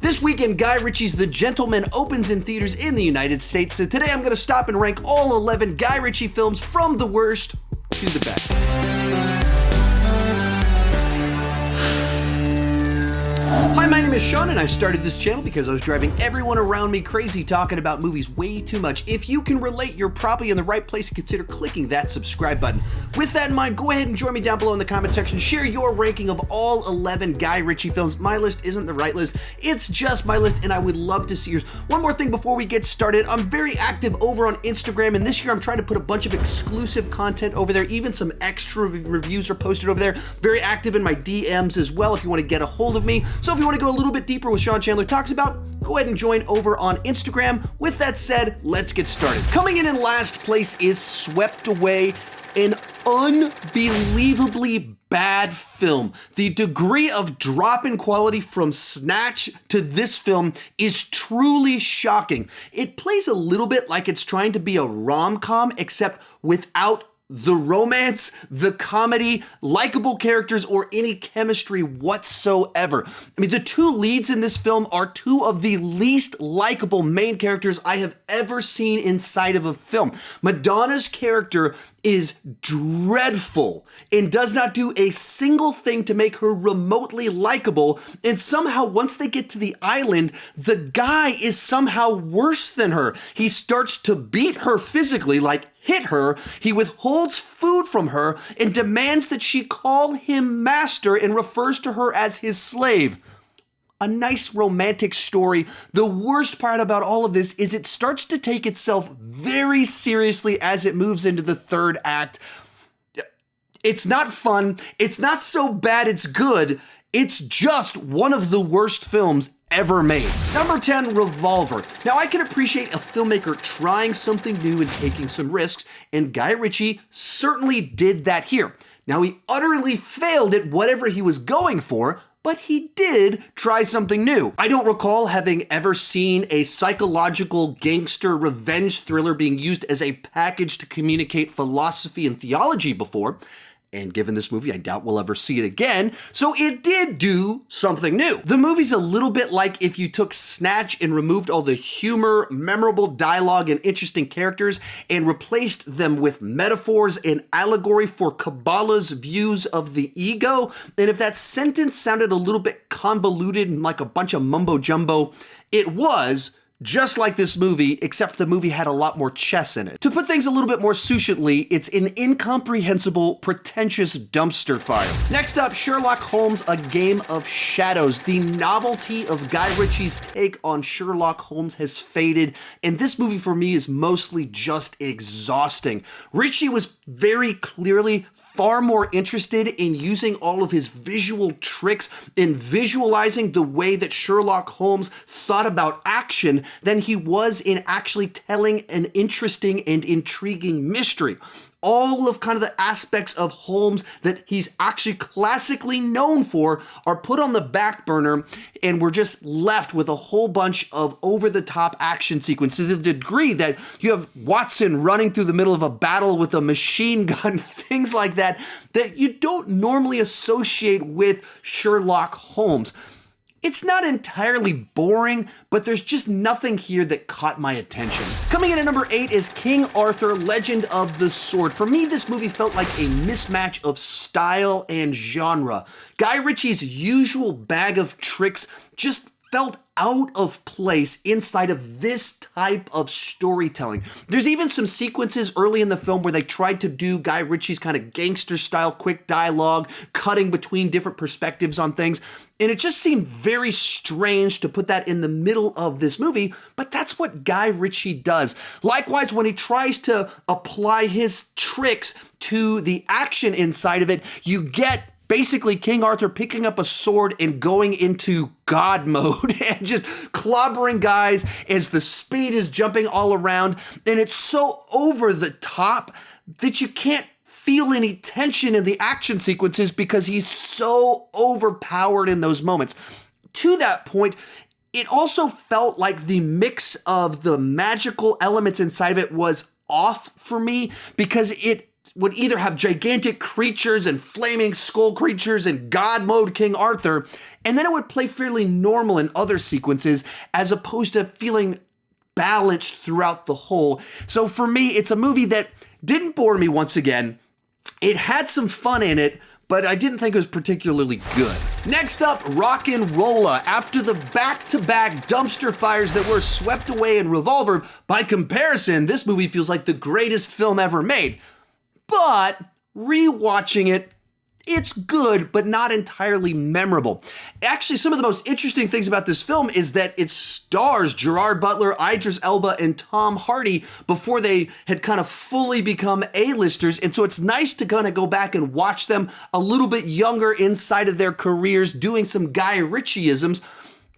This weekend, Guy Ritchie's The Gentleman opens in theaters in the United States, so today I'm going to stop and rank all 11 Guy Ritchie films from the worst to the best. Hi, my name is Sean, and I started this channel because I was driving everyone around me crazy talking about movies way too much. If you can relate, you're probably in the right place to consider clicking that subscribe button. With that in mind, go ahead and join me down below in the comment section. Share your ranking of all 11 Guy Ritchie films. My list isn't the right list. It's just my list, and I would love to see yours. One more thing before we get started. I'm very active over on Instagram, and this year I'm trying to put a bunch of exclusive content over there. Even some extra reviews are posted over there. Very active in my DMs as well if you want to get a hold of me. So if you want to go a little bit deeper with Sean Chandler Talks About, go ahead and join over on Instagram. With that said, let's get started. Coming in last place is Swept Away, an unbelievably bad film. The degree of drop in quality from Snatch to this film is truly shocking. It plays a little bit like it's trying to be a rom-com, except without the romance, the comedy, likable characters, or any chemistry whatsoever. I mean, the two leads in this film are two of the least likable main characters I have ever seen inside of a film. Madonna's character is dreadful and does not do a single thing to make her remotely likable, and somehow once they get to the island, the guy is somehow worse than her. He starts to beat her physically, like hit her, he withholds food from her, and demands that she call him master and refers to her as his slave. A nice romantic story. The worst part about all of this is it starts to take itself very seriously as it moves into the third act. It's not fun. It's not so bad it's good. It's just one of the worst films ever made. Number 10, Revolver. Now, I can appreciate a filmmaker trying something new and taking some risks, and Guy Ritchie certainly did that here. Now, he utterly failed at whatever he was going for, but he did try something new. I don't recall having ever seen a psychological gangster revenge thriller being used as a package to communicate philosophy and theology before. And given this movie, I doubt we'll ever see it again, so it did do something new. The movie's a little bit like if you took Snatch and removed all the humor, memorable dialogue, and interesting characters and replaced them with metaphors and allegory for Kabbalah's views of the ego. And if that sentence sounded a little bit convoluted and like a bunch of mumbo-jumbo, it was just like this movie, except the movie had a lot more chess in it. To put things a little bit more succinctly, it's an incomprehensible, pretentious dumpster fire. Next up, Sherlock Holmes, A Game of Shadows. The novelty of Guy Ritchie's take on Sherlock Holmes has faded, and this movie for me is mostly just exhausting. Ritchie was very clearly far more interested in using all of his visual tricks in visualizing the way that Sherlock Holmes thought about action than he was in actually telling an interesting and intriguing mystery. All of kind of the aspects of Holmes that he's actually classically known for are put on the back burner, and we're just left with a whole bunch of over-the-top action sequences to the degree that you have Watson running through the middle of a battle with a machine gun, things like that, that you don't normally associate with Sherlock Holmes. It's not entirely boring, but there's just nothing here that caught my attention. Coming in at number 8 is King Arthur, Legend of the Sword. For me, this movie felt like a mismatch of style and genre. Guy Ritchie's usual bag of tricks just felt out of place inside of this type of storytelling. There's even some sequences early in the film where they tried to do Guy Ritchie's kind of gangster style quick dialogue, cutting between different perspectives on things. And it just seemed very strange to put that in the middle of this movie, but that's what Guy Ritchie does. Likewise, when he tries to apply his tricks to the action inside of it, you get basically King Arthur picking up a sword and going into God mode and just clobbering guys as the speed is jumping all around. And it's so over the top that you can't feel any tension in the action sequences because he's so overpowered in those moments. To that point, it also felt like the mix of the magical elements inside of it was off for me because it would either have gigantic creatures and flaming skull creatures and God mode King Arthur, and then it would play fairly normal in other sequences as opposed to feeling balanced throughout the whole. So for me, it's a movie that didn't bore me once again. It had some fun in it, but I didn't think it was particularly good. Next up, RockNRolla. After the back-to-back dumpster fires that were swept away in Revolver, by comparison, this movie feels like the greatest film ever made. But rewatching it, it's good, but not entirely memorable. Actually, some of the most interesting things about this film is that it stars Gerard Butler, Idris Elba, and Tom Hardy before they had kind of fully become A-listers. And so it's nice to kind of go back and watch them a little bit younger inside of their careers, doing some Guy Ritchie-isms.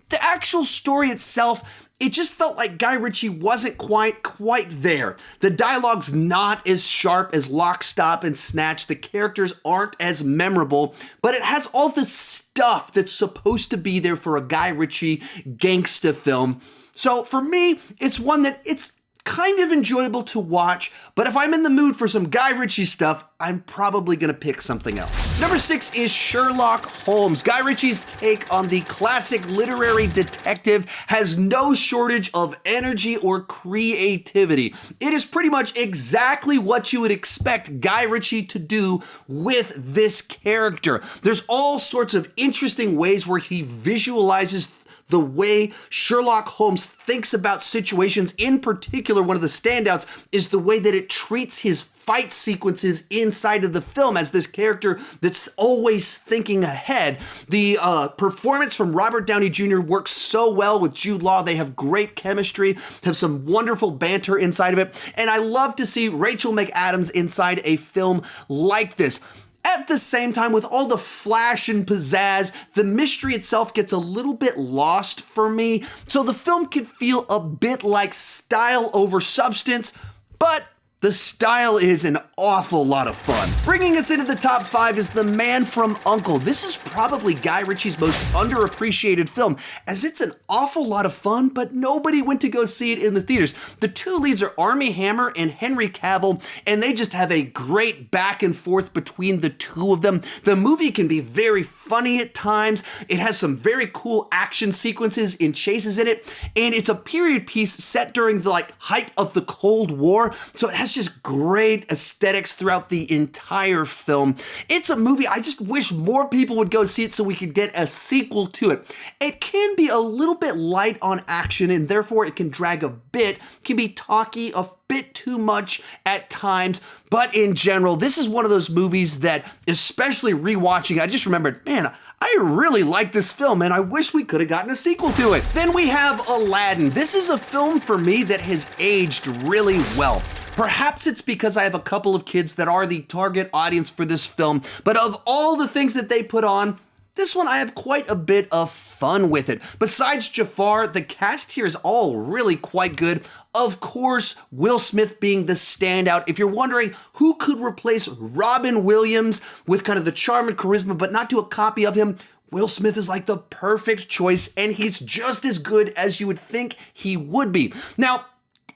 The actual story itself, it just felt like Guy Ritchie wasn't quite there. The dialogue's not as sharp as Lock, Stop, and Snatch. The characters aren't as memorable, but it has all the stuff that's supposed to be there for a Guy Ritchie gangsta film. So for me, it's one that it's kind of enjoyable to watch, but if I'm in the mood for some Guy Ritchie stuff, I'm probably gonna pick something else. Number 6 is Sherlock Holmes. Guy Ritchie's take on the classic literary detective has no shortage of energy or creativity. It is pretty much exactly what you would expect Guy Ritchie to do with this character. There's all sorts of interesting ways where he visualizes the way Sherlock Holmes thinks about situations. In particular, one of the standouts is the way that it treats his fight sequences inside of the film as this character that's always thinking ahead. The performance from Robert Downey Jr. works so well with Jude Law. They have great chemistry, have some wonderful banter inside of it, and I love to see Rachel McAdams inside a film like this. At the same time, with all the flash and pizzazz, the mystery itself gets a little bit lost for me, so the film can feel a bit like style over substance, but the style is an awful lot of fun. Bringing us into the top 5 is The Man From U.N.C.L.E. This is probably Guy Ritchie's most underappreciated film, as it's an awful lot of fun, but nobody went to go see it in the theaters. The two leads are Armie Hammer and Henry Cavill, and they just have a great back and forth between the two of them. The movie can be very funny at times. It has some very cool action sequences and chases in it, and it's a period piece set during the height of the Cold War, so it has just great aesthetics throughout the entire film. It's a movie I just wish more people would go see it so we could get a sequel to it. It can be a little bit light on action, and therefore it can drag a bit, can be talky a bit too much at times, but in general, this is one of those movies that, especially rewatching, I just remembered, man, I really like this film and I wish we could have gotten a sequel to it. Then we have Aladdin. This is a film for me that has aged really well. Perhaps it's because I have a couple of kids that are the target audience for this film, but of all the things that they put on, this one I have quite a bit of fun with it. Besides Jafar, the cast here is all really quite good. Of course, Will Smith being the standout. If you're wondering who could replace Robin Williams with kind of the charm and charisma, but not do a copy of him, Will Smith is like the perfect choice, and he's just as good as you would think he would be. Now,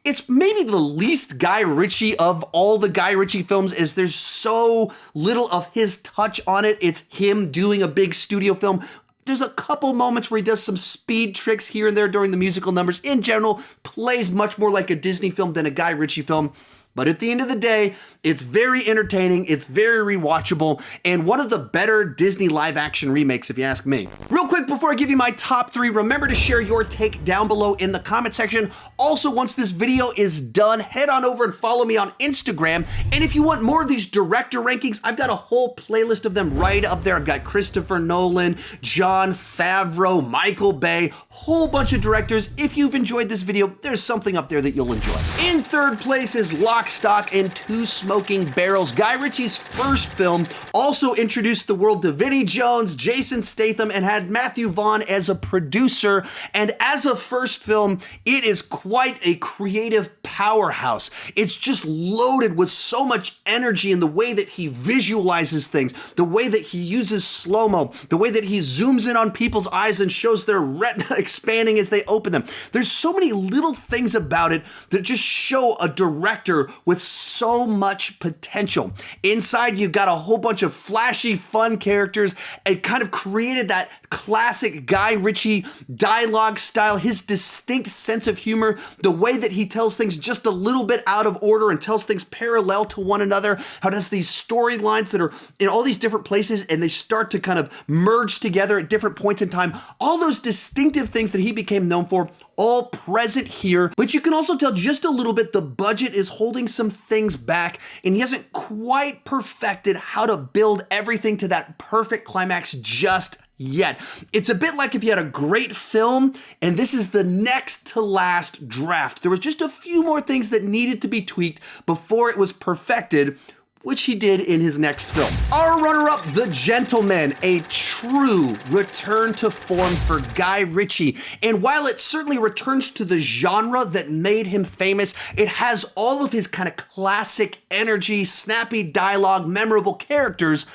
it's maybe the least Guy Ritchie of all the Guy Ritchie films, as there's so little of his touch on it. It's him doing a big studio film. There's a couple moments where he does some speed tricks here and there during the musical numbers. In general, plays much more like a Disney film than a Guy Ritchie film. But at the end of the day, it's very entertaining, it's very rewatchable, and one of the better Disney live-action remakes, if you ask me. Real quick, before I give you my top 3, remember to share your take down below in the comment section. Also, once this video is done, head on over and follow me on Instagram. And if you want more of these director rankings, I've got a whole playlist of them right up there. I've got Christopher Nolan, Jon Favreau, Michael Bay, whole bunch of directors. If you've enjoyed this video, there's something up there that you'll enjoy. In third place is Lock, Stock, and Two Smoking Barrels. Guy Ritchie's first film also introduced the world to Vinnie Jones, Jason Statham, and had Matthew Vaughn as a producer. And as a first film, it is quite a creative powerhouse. It's just loaded with so much energy in the way that he visualizes things, the way that he uses slow-mo, the way that he zooms in on people's eyes and shows their retina expanding as they open them. There's so many little things about it that just show a director with so much potential. Inside, you've got a whole bunch of flashy, fun characters. It kind of created that classic Guy Ritchie dialogue style, his distinct sense of humor, the way that he tells things just a little bit out of order and tells things parallel to one another, how it has these storylines that are in all these different places and they start to kind of merge together at different points in time. All those distinctive things that he became known for, all present here, but you can also tell just a little bit the budget is holding some things back and he hasn't quite perfected how to build everything to that perfect climax just yet. It's a bit like if you had a great film and this is the next to last draft. There was just a few more things that needed to be tweaked before it was perfected, which he did in his next film. Our runner-up, The Gentleman, a true return to form for Guy Ritchie. And while it certainly returns to the genre that made him famous, it has all of his kind of classic energy, snappy dialogue, memorable characters,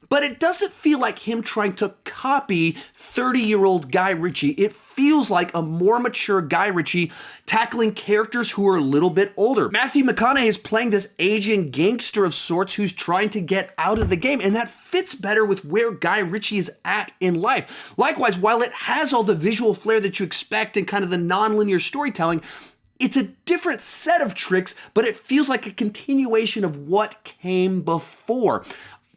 but it doesn't feel like him trying to copy 30-year-old Guy Ritchie. It feels like a more mature Guy Ritchie tackling characters who are a little bit older. Matthew McConaughey is playing this aging gangster of sorts who's trying to get out of the game, and that fits better with where Guy Ritchie is at in life. Likewise, while it has all the visual flair that you expect and kind of the non-linear storytelling, it's a different set of tricks, but it feels like a continuation of what came before.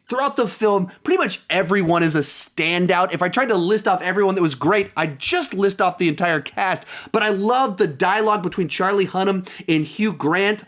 Throughout the film, pretty much everyone is a standout. If I tried to list off everyone that was great, I'd just list off the entire cast. But I love the dialogue between Charlie Hunnam and Hugh Grant.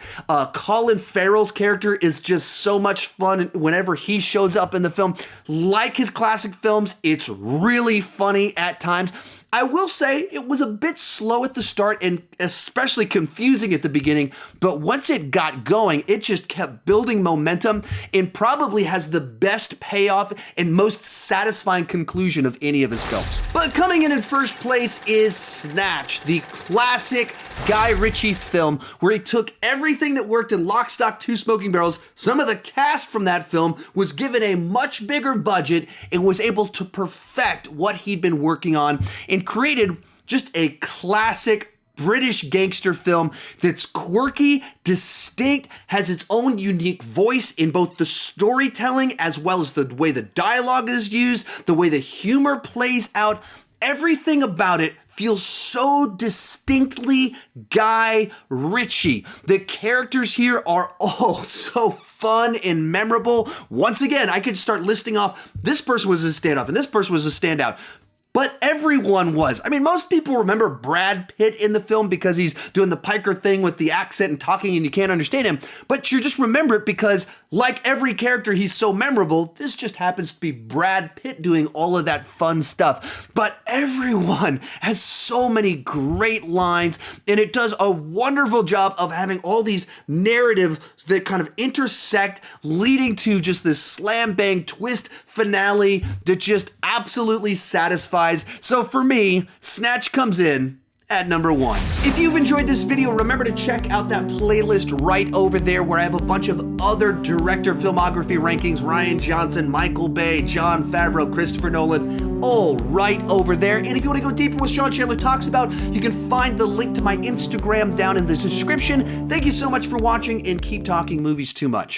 Colin Farrell's character is just so much fun whenever he shows up in the film. Like his classic films, it's really funny at times. I will say it was a bit slow at the start and especially confusing at the beginning, but once it got going, it just kept building momentum and probably has the best payoff and most satisfying conclusion of any of his films. But coming in first place is Snatch, the classic Guy Ritchie film where he took everything that worked in Lock, Stock, Two Smoking Barrels. Some of the cast from that film was given a much bigger budget and was able to perfect what he'd been working on and created just a classic British gangster film that's quirky, distinct, has its own unique voice in both the storytelling as well as the way the dialogue is used, the way the humor plays out. Everything about it feels so distinctly Guy Ritchie. The characters here are all so fun and memorable. Once again, I could start listing off, this person was a standoff and this person was a standout. But everyone was. I mean, most people remember Brad Pitt in the film because he's doing the piker thing with the accent and talking and you can't understand him. But you just remember it because, like every character, he's so memorable. This just happens to be Brad Pitt doing all of that fun stuff. But everyone has so many great lines, and it does a wonderful job of having all these narratives that kind of intersect, leading to just this slam bang twist finale that just absolutely satisfies. So for me, Snatch comes in at number 1. If you've enjoyed this video, remember to check out that playlist right over there where I have a bunch of other director filmography rankings, Rian Johnson, Michael Bay, Jon Favreau, Christopher Nolan, all right over there. And if you want to go deeper with Sean Chandler Talks About, you can find the link to my Instagram down in the description. Thank you so much for watching and keep talking movies too much.